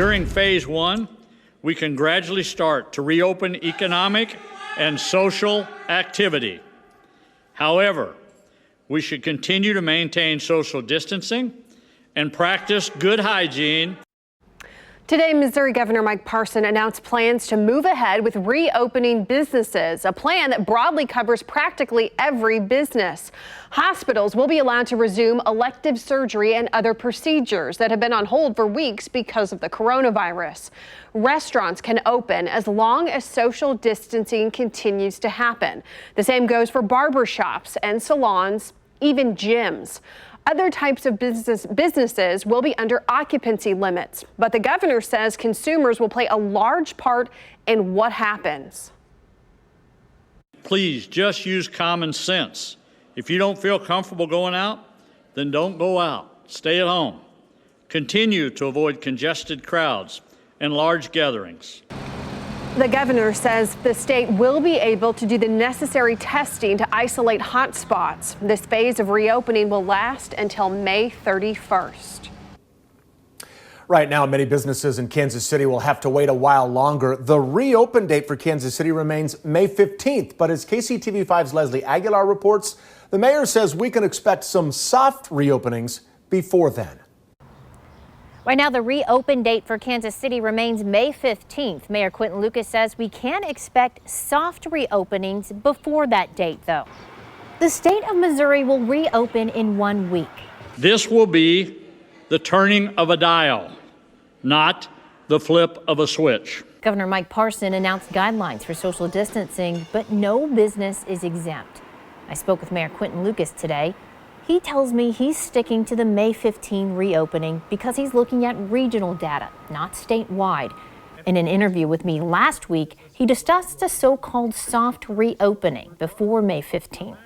During phase one, we can gradually start to reopen economic and social activity. However, we should continue to maintain social distancing and practice good hygiene. Today, Missouri Governor Mike Parson announced plans to move ahead with reopening businesses, a plan that broadly covers practically every business. Hospitals will be allowed to resume elective surgery and other procedures that have been on hold for weeks because of the coronavirus. Restaurants can open as long as social distancing continues to happen. The same goes for barbershops and salons, even gyms. Other types of businesses will be under occupancy limits, but the governor says consumers will play a large part in what happens. Please just use common sense. If you don't feel comfortable going out, then don't go out. Stay at home. Continue to avoid congested crowds and large gatherings. The governor says the state will be able to do the necessary testing to isolate hot spots. This phase of reopening will last until May 31st. Right now, many businesses in Kansas City will have to wait a while longer. The reopen date for Kansas City remains May 15th. But as KCTV5's Leslie Aguilar reports, the mayor says we can expect some soft reopenings before then. Right now, the reopen date for Kansas City remains May 15th. Mayor Quinton Lucas says we can expect soft reopenings before that date, though. The state of Missouri will reopen in 1 week. This will be the turning of a dial, not the flip of a switch. Governor Mike Parson announced guidelines for social distancing, but no business is exempt. I spoke with Mayor Quinton Lucas today. He tells me he's sticking to the May 15 reopening because he's looking at regional data, not statewide. In an interview with me last week, he discussed a so-called soft reopening before May 15.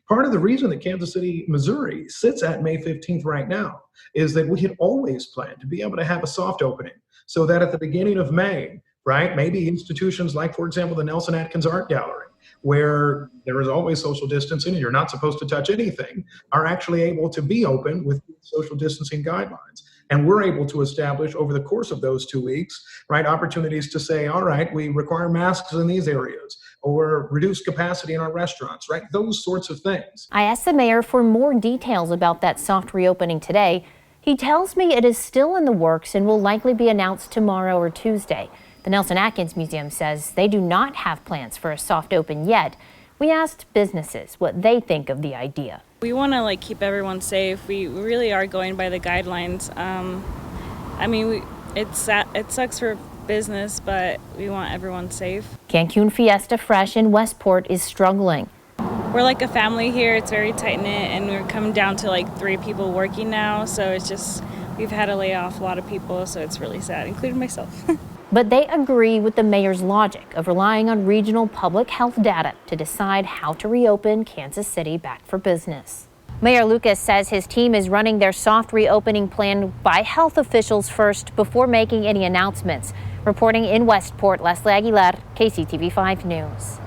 Part of the reason that Kansas City, Missouri sits at May 15th right now is that we had always planned to be able to have a soft opening so that at the beginning of May, right, maybe institutions like, for example, the Nelson Atkins Art Gallery, where there is always social distancing and you're not supposed to touch anything, are actually able to be open with social distancing guidelines. And we're able to establish over the course of those 2 weeks, right, opportunities to say, all right, we require masks in these areas or reduce capacity in our restaurants, right? Those sorts of things. I asked the mayor for more details about that soft reopening today. He tells me it is still in the works and will likely be announced tomorrow or Tuesday. The Nelson Atkins Museum says they do not have plans for a soft open yet. We asked businesses what they think of the idea. We want to keep everyone safe. We really are going by the guidelines. It sucks for business, but we want everyone safe. Cancun Fiesta Fresh in Westport is struggling. We're like a family here. It's very tight-knit, and we're coming down to 3 people working now. So it's just, we've had to lay off a lot of people, so it's really sad, including myself. But they agree with the mayor's logic of relying on regional public health data to decide how to reopen Kansas City back for business. Mayor Lucas says his team is running their soft reopening plan by health officials first before making any announcements. Reporting in Westport, Leslie Aguilar, KCTV5 News.